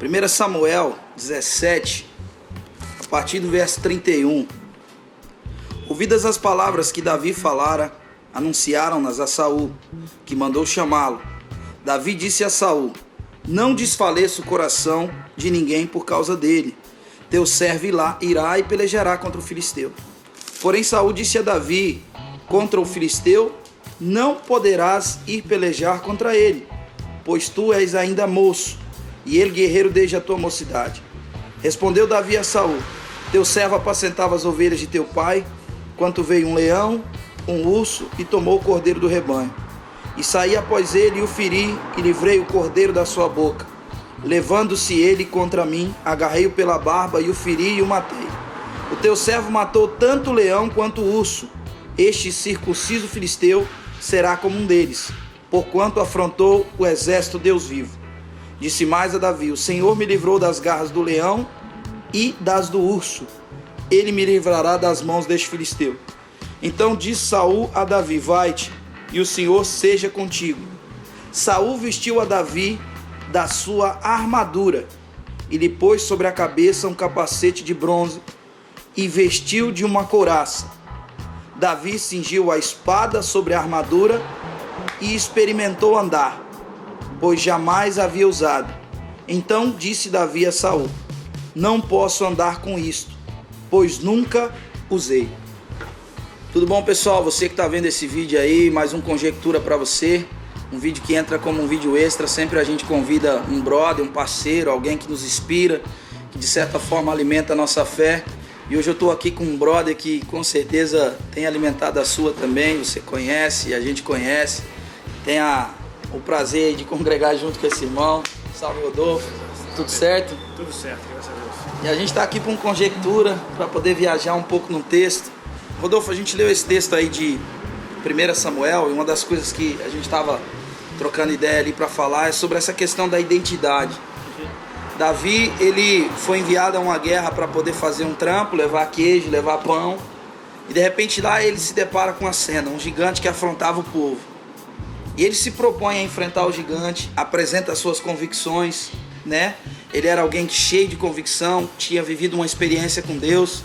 1 Samuel 17, a partir do verso 31. Ouvidas as palavras que Davi falara, anunciaram-nas a Saul, que mandou chamá-lo. Davi disse a Saul: não desfaleça o coração de ninguém por causa dele. Teu servo irá e pelejará contra o filisteu. Porém Saul disse a Davi: contra o filisteu não poderás ir pelejar contra ele, pois tu és ainda moço, e ele guerreiro desde a tua mocidade. Respondeu Davi a Saul: teu servo apacentava as ovelhas de teu pai, quando veio um leão, um urso, e tomou o cordeiro do rebanho. E saí após ele e o feri, e livrei o cordeiro da sua boca. Levando-se ele contra mim, agarrei-o pela barba, e o feri e o matei. O teu servo matou tanto o leão quanto o urso. Este circunciso filisteu será como um deles, porquanto afrontou o exército Deus vivo. Disse mais a Davi: o Senhor me livrou das garras do leão e das do urso. Ele me livrará das mãos deste filisteu. Então disse Saul a Davi: vai-te, e o Senhor seja contigo. Saul vestiu a Davi da sua armadura, e lhe pôs sobre a cabeça um capacete de bronze, e vestiu de uma couraça. Davi cingiu a espada sobre a armadura, e experimentou andar, pois jamais havia usado. Então disse Davi a Saul: não posso andar com isto, pois nunca usei. Tudo bom, pessoal? Você que está vendo esse vídeo aí, mais um Conjectura para você. Um vídeo que entra como um vídeo extra. Sempre a gente convida um brother, um parceiro, alguém que nos inspira, que de certa forma alimenta a nossa fé. E hoje eu estou aqui com um brother que com certeza tem alimentado a sua também. Você conhece, a gente conhece. Tem o prazer de congregar junto com esse irmão. Salve, Rodolfo. Tudo certo? Tudo certo, graças a Deus. E a gente está aqui para um Conjectura, para poder viajar um pouco no texto. Rodolfo, a gente leu esse texto aí de 1 Samuel, e uma das coisas que a gente estava trocando ideia ali para falar é sobre essa questão da identidade. Davi, ele foi enviado a uma guerra para poder fazer um trampo, levar queijo, levar pão, e de repente lá ele se depara com a cena, um gigante que afrontava o povo. E ele se propõe a enfrentar o gigante, apresenta as suas convicções, né? Ele era alguém cheio de convicção, tinha vivido uma experiência com Deus.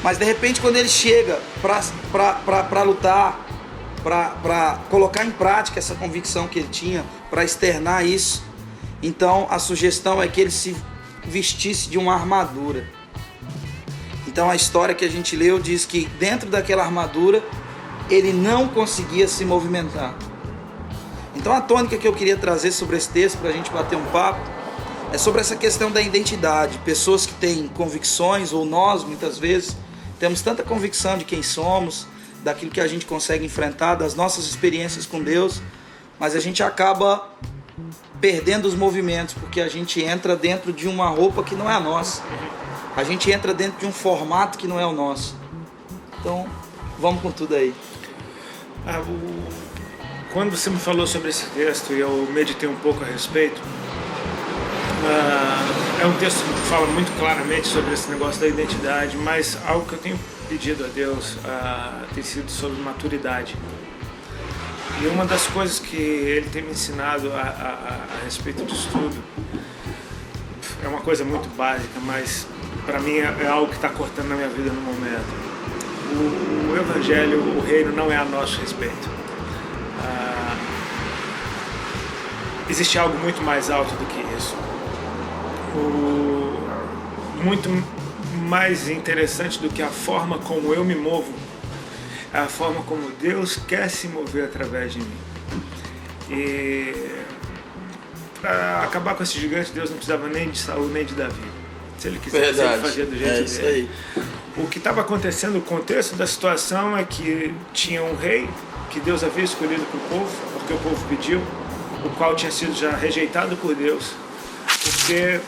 Mas de repente quando ele chega para lutar, para colocar em prática essa convicção que ele tinha, para externar isso, então a sugestão é que ele se vestisse de uma armadura. Então a história que a gente leu diz que dentro daquela armadura ele não conseguia se movimentar. Então a tônica que eu queria trazer sobre esse texto, para a gente bater um papo, é sobre essa questão da identidade. Pessoas que têm convicções, ou nós muitas vezes temos tanta convicção de quem somos, daquilo que a gente consegue enfrentar, das nossas experiências com Deus, mas a gente acaba perdendo os movimentos, porque a gente entra dentro de uma roupa que não é a nossa. A gente entra dentro de um formato que não é o nosso. Então, vamos com tudo aí. Quando você me falou sobre esse texto e eu meditei um pouco a respeito, é um texto que fala muito claramente sobre esse negócio da identidade, mas algo que eu tenho pedido a Deus tem sido sobre maturidade. E uma das coisas que Ele tem me ensinado a respeito disso tudo é uma coisa muito básica, mas para mim é algo que está cortando na minha vida no momento. O Evangelho, o reino não é a nosso respeito. Existe algo muito mais alto do que isso. Muito mais interessante do que a forma como eu me movo é a forma como Deus quer se mover através de mim. E para acabar com esse gigante, Deus não precisava nem de Saul nem de Davi. Se ele quisesse, ele fazia do jeito dele. O que estava acontecendo, o contexto da situação é que tinha um rei que Deus havia escolhido para o povo, porque o povo pediu, o qual tinha sido já rejeitado por Deus, porque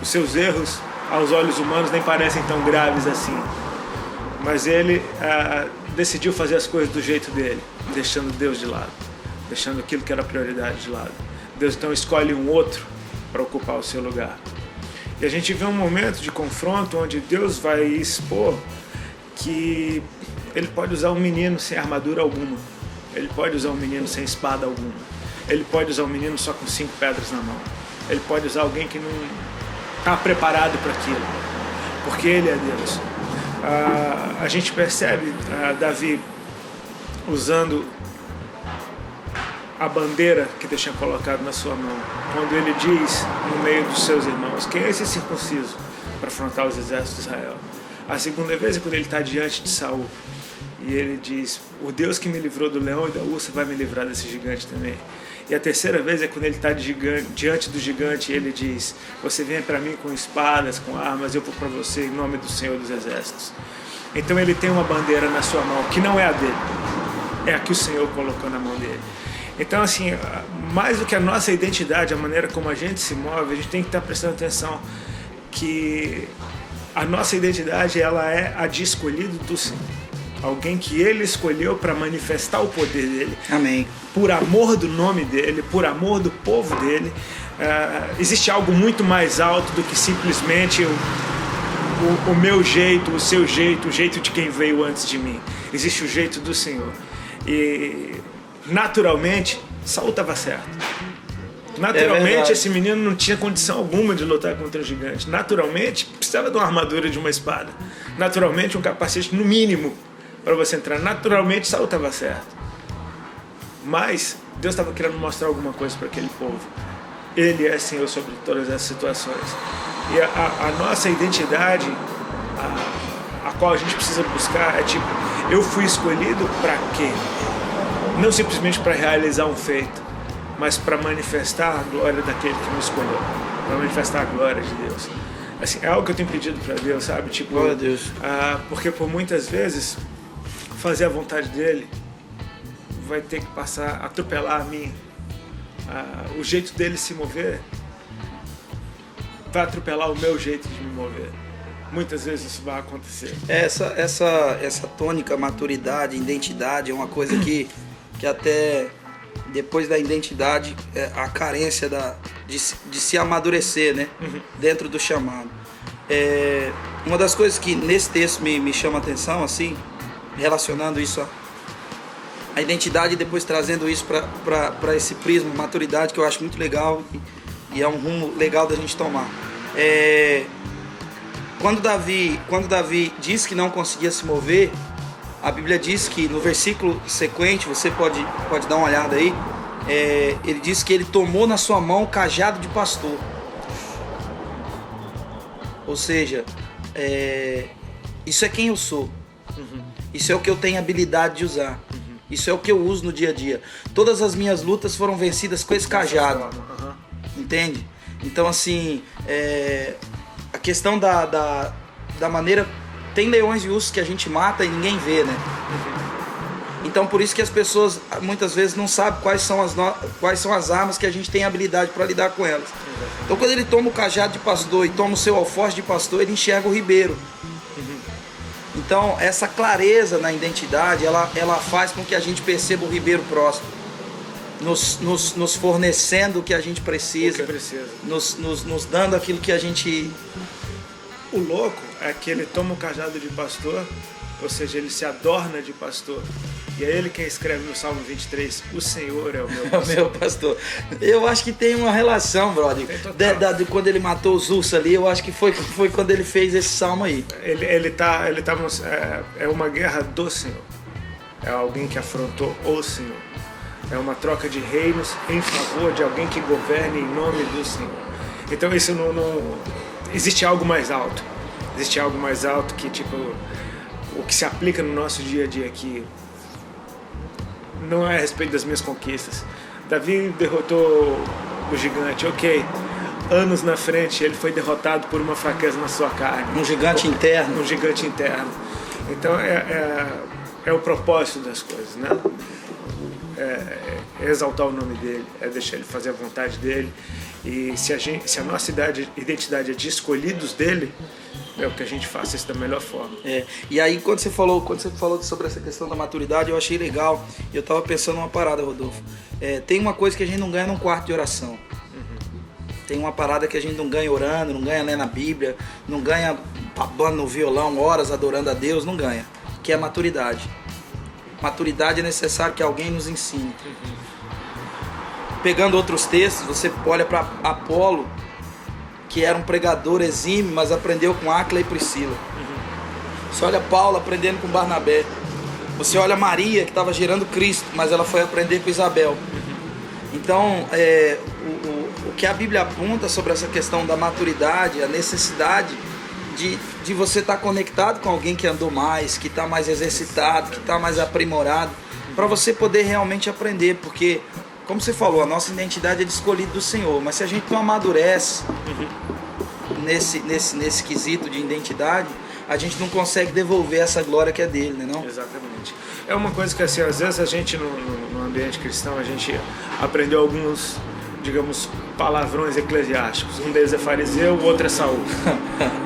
os seus erros aos olhos humanos nem parecem tão graves assim. Mas ele decidiu fazer as coisas do jeito dele, deixando Deus de lado, deixando aquilo que era prioridade de lado. Deus então escolhe um outro para ocupar o seu lugar. E a gente vê um momento de confronto onde Deus vai expor que Ele pode usar um menino sem armadura alguma, Ele pode usar um menino sem espada alguma, Ele pode usar um menino só com 5 pedras na mão. Ele pode usar alguém que não está preparado para aquilo, porque Ele é Deus. A gente percebe Davi usando a bandeira que Deus tinha colocado na sua mão, quando ele diz no meio dos seus irmãos: quem é esse circunciso para afrontar os exércitos de Israel? A segunda vez é quando ele está diante de Saul e ele diz: o Deus que me livrou do leão e da ursa vai me livrar desse gigante também. E a terceira vez é quando ele está diante do gigante e ele diz: você vem para mim com espadas, com armas, eu vou para você em nome do Senhor dos Exércitos. Então ele tem uma bandeira na sua mão que não é a dele, é a que o Senhor colocou na mão dele. Então, assim, mais do que a nossa identidade, a maneira como a gente se move, a gente tem que estar prestando atenção que a nossa identidade, ela é a de escolhido do Senhor. Alguém que Ele escolheu para manifestar o poder dEle. Amém. Por amor do nome dEle, por amor do povo dEle. Existe algo muito mais alto do que simplesmente o meu jeito, o seu jeito, o jeito de quem veio antes de mim. Existe o jeito do Senhor. E naturalmente, Saul estava certo. Naturalmente, esse menino não tinha condição alguma de lutar contra o gigante. Naturalmente, precisava de uma armadura, de uma espada. Naturalmente, um capacete no mínimo para você entrar. Naturalmente, Saul estava certo. Mas Deus estava querendo mostrar alguma coisa para aquele povo. Ele é Senhor sobre todas as situações. E a nossa identidade, a qual a gente precisa buscar, é tipo: eu fui escolhido para quê? Não simplesmente para realizar um feito, mas para manifestar a glória daquele que me escolheu, para manifestar a glória de Deus. Assim, é algo que eu tenho pedido para Deus, sabe? Tipo, glória a Deus. Porque por muitas vezes fazer a vontade dele vai ter que passar, atropelar a minha. O jeito dele se mover vai atropelar o meu jeito de me mover. Muitas vezes isso vai acontecer. Essa tônica, maturidade, identidade é uma coisa que até depois da identidade, a carência de se amadurecer, né? Dentro do chamado. Uma das coisas que nesse texto me chama a atenção, assim, relacionando isso a identidade e depois trazendo isso para esse prisma, maturidade, que eu acho muito legal e é um rumo legal da gente tomar. Quando Davi disse que não conseguia se mover, a Bíblia diz que no versículo sequente, você pode dar uma olhada aí, ele diz que ele tomou na sua mão o cajado de pastor. Ou seja, isso é quem eu sou. Isso é o que eu tenho habilidade de usar. Isso é o que eu uso no dia a dia. Todas as minhas lutas foram vencidas com esse cajado. Entende? Então, assim, a questão da maneira... Tem leões e ursos que a gente mata e ninguém vê, né? Então, por isso que as pessoas muitas vezes não sabem quais são as armas que a gente tem habilidade para lidar com elas. Então, quando ele toma o cajado de pastor e toma o seu alforje de pastor, ele enxerga o ribeiro. Então, essa clareza na identidade, ela faz com que a gente perceba o ribeiro próximo, nos fornecendo o que a gente precisa, nos dando aquilo que a gente... O louco é que ele toma o cajado de pastor, ou seja, ele se adorna de pastor. E é ele quem escreve no Salmo 23, o Senhor é o meu pastor. É o meu pastor. Eu acho que tem uma relação, brother, de quando ele matou os ursos ali, eu acho que foi quando ele fez esse salmo aí. É uma guerra do Senhor. É alguém que afrontou o Senhor. É uma troca de reinos em favor de alguém que governe em nome do Senhor. Então isso não existe algo mais alto. Existe algo mais alto que, tipo, o que se aplica no nosso dia a dia aqui não é a respeito das minhas conquistas. Davi derrotou o gigante, ok. Anos na frente ele foi derrotado por uma fraqueza na sua carne. Um gigante interno. Um gigante interno. Então é o propósito das coisas, né? É exaltar o nome dele, é deixar ele fazer a vontade dele. E se a nossa identidade é de escolhidos dele, é o que a gente faça isso da melhor forma. E aí quando você falou sobre essa questão da maturidade, eu achei legal. Eu estava pensando uma parada, Rodolfo. Tem uma coisa que a gente não ganha num quarto de oração. Tem uma parada que a gente não ganha orando, não ganha lendo a Bíblia, não ganha babando no violão, horas adorando a Deus, não ganha. Que é a maturidade. Maturidade é necessário que alguém nos ensine. pegando outros textos, você olha para Apolo, que era um pregador exímio, mas aprendeu com Áquila e Priscila. Você olha Paulo aprendendo com Barnabé. Você olha Maria, que estava gerando Cristo, mas ela foi aprender com Isabel. Então, o que a Bíblia aponta sobre essa questão da maturidade, a necessidade de você estar conectado com alguém que andou mais, que está mais exercitado, que está mais aprimorado, para você poder realmente aprender, porque, como você falou, a nossa identidade é de escolhido do Senhor, mas se a gente não amadurece nesse quesito de identidade, a gente não consegue devolver essa glória que é dele, né, não? Exatamente. É uma coisa que, assim, às vezes a gente no ambiente cristão, a gente aprendeu alguns, digamos, palavrões eclesiásticos. Um deles é fariseu, o outro é Saul.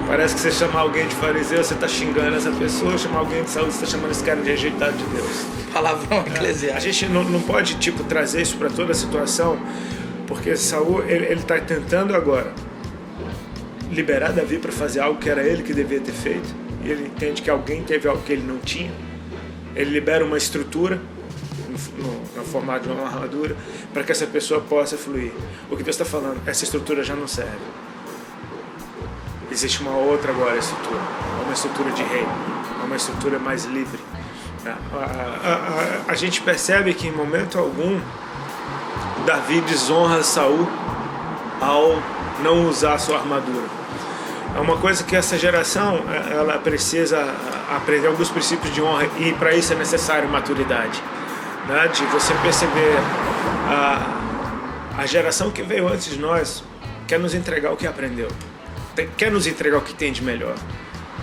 Parece que você chamar alguém de fariseu, você está xingando essa pessoa, chamar alguém de Saul, você está chamando esse cara de rejeitado de Deus. Palavrão eclesiástico. A gente não pode, tipo, trazer isso para toda a situação, porque Saul, ele está tentando agora liberar Davi para fazer algo que era ele que devia ter feito, e ele entende que alguém teve algo que ele não tinha. Ele libera uma estrutura no formato de uma armadura para que essa pessoa possa fluir. O que Deus está falando, essa estrutura já não serve. Existe uma outra agora estrutura, uma estrutura de reino, uma estrutura mais livre. A gente percebe que em momento algum Davi desonra Saul ao não usar a sua armadura. É uma coisa que essa geração ela precisa aprender alguns princípios de honra, e para isso é necessário maturidade, né? De você perceber a geração que veio antes de nós quer nos entregar o que aprendeu, quer nos entregar o que tem de melhor,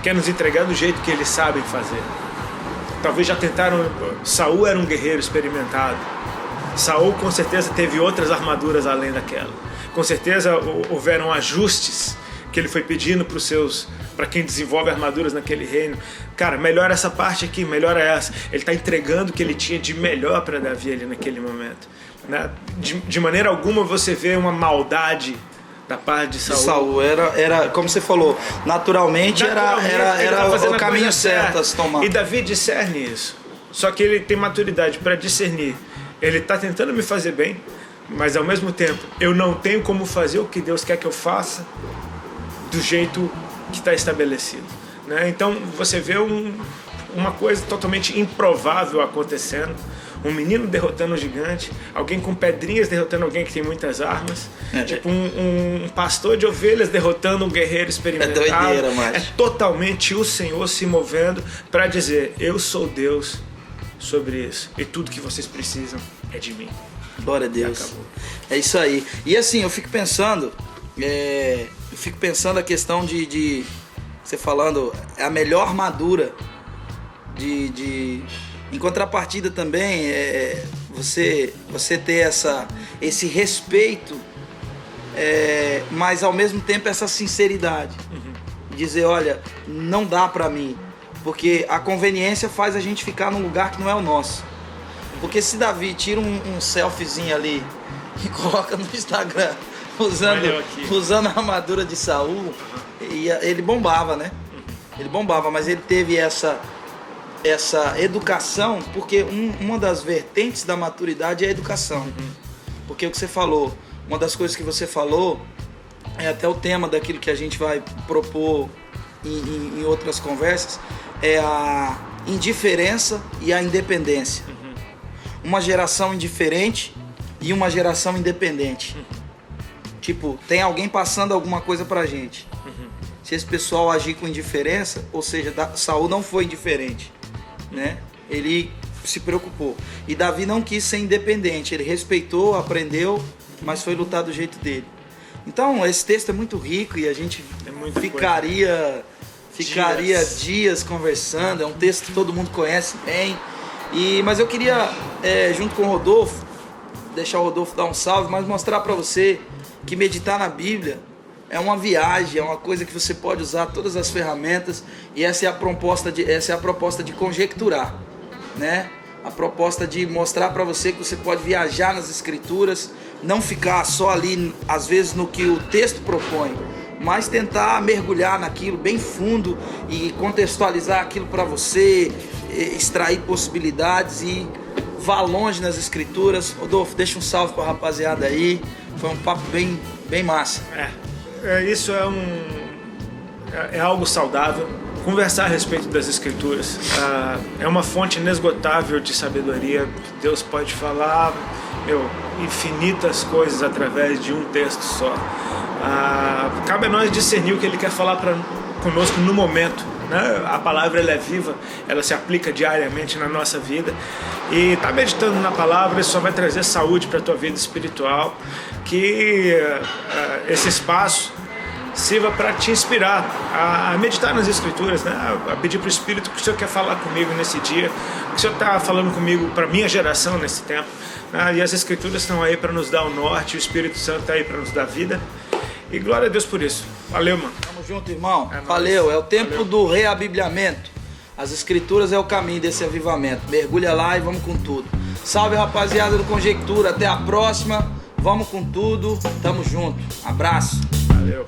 quer nos entregar do jeito que eles sabem fazer. Talvez já tentaram. Saul era um guerreiro experimentado. Saul com certeza teve outras armaduras além daquela. Com certeza houveram ajustes que ele foi pedindo para quem desenvolve armaduras naquele reino. Cara, melhora essa parte aqui, melhora essa. Ele está entregando o que ele tinha de melhor para Davi ali naquele momento, né? De maneira alguma você vê uma maldade da parte de Saul. Saul era como você falou, naturalmente era o caminho certo a se tomar. E Davi discerne isso. Só que ele tem maturidade para discernir. Ele está tentando me fazer bem, mas ao mesmo tempo eu não tenho como fazer o que Deus quer que eu faça do jeito que está estabelecido, né? Então você vê uma coisa totalmente improvável acontecendo. Um menino derrotando um gigante, alguém com pedrinhas derrotando alguém que tem muitas armas, tipo um pastor de ovelhas derrotando um guerreiro experimentado. É doideira, mas... É totalmente o Senhor se movendo para dizer: eu sou Deus sobre isso, e tudo que vocês precisam é de mim. Glória a Deus. É isso aí. E assim, eu fico pensando a questão de você falando, é a melhor armadura em contrapartida também você ter esse respeito, mas ao mesmo tempo essa sinceridade. Dizer, olha, não dá pra mim, porque a conveniência faz a gente ficar num lugar que não é o nosso. Porque se Davi tira um selfiezinho ali e coloca no Instagram usando a armadura de Saul, ele bombava, né? Ele bombava, mas ele teve essa educação, porque uma das vertentes da maturidade é a educação. Porque o que você falou, uma das coisas que você falou, é até o tema daquilo que a gente vai propor em outras conversas, é a indiferença e a independência. Uma geração indiferente e uma geração independente. Tipo, tem alguém passando alguma coisa pra gente. Se esse pessoal agir com indiferença, ou seja, Saul não foi indiferente, né? Ele se preocupou. E Davi não quis ser independente, ele respeitou, aprendeu, mas foi lutar do jeito dele. Então, esse texto é muito rico e a gente ficaria dias conversando. É um texto que todo mundo conhece bem. Mas eu queria, junto com o Rodolfo, deixar o Rodolfo dar um salve, mas mostrar para você que meditar na Bíblia é uma viagem, é uma coisa que você pode usar todas as ferramentas, e essa é a proposta de conjecturar, né? A proposta de mostrar para você que você pode viajar nas Escrituras, não ficar só ali, às vezes, no que o texto propõe, mas tentar mergulhar naquilo bem fundo e contextualizar aquilo para você, extrair possibilidades e vá longe nas escrituras. Rodolfo, deixa um salve pra rapaziada aí. Foi um papo bem massa. Isso é algo saudável. Conversar a respeito das escrituras é uma fonte inesgotável de sabedoria. Deus pode falar infinitas coisas através de um texto só. Cabe a nós discernir o que Ele quer falar conosco no momento, né? A palavra ela é viva, ela se aplica diariamente na nossa vida, e estar meditando na palavra, isso só vai trazer saúde para a tua vida espiritual. Que esse espaço sirva para te inspirar a meditar nas escrituras, né? A pedir para o Espírito o que o Senhor quer falar comigo nesse dia, o que o Senhor está falando comigo para a minha geração nesse tempo, né? E as escrituras estão aí para nos dar o norte, o Espírito Santo está aí para nos dar vida, e glória a Deus por isso. Valeu, mano. Tamo junto, irmão. Valeu. Valeu. É o tempo do reabibliamento. As escrituras é o caminho desse avivamento. Mergulha lá e vamos com tudo. Salve, rapaziada do Conjectura. Até a próxima. Vamos com tudo. Tamo junto. Abraço. Valeu.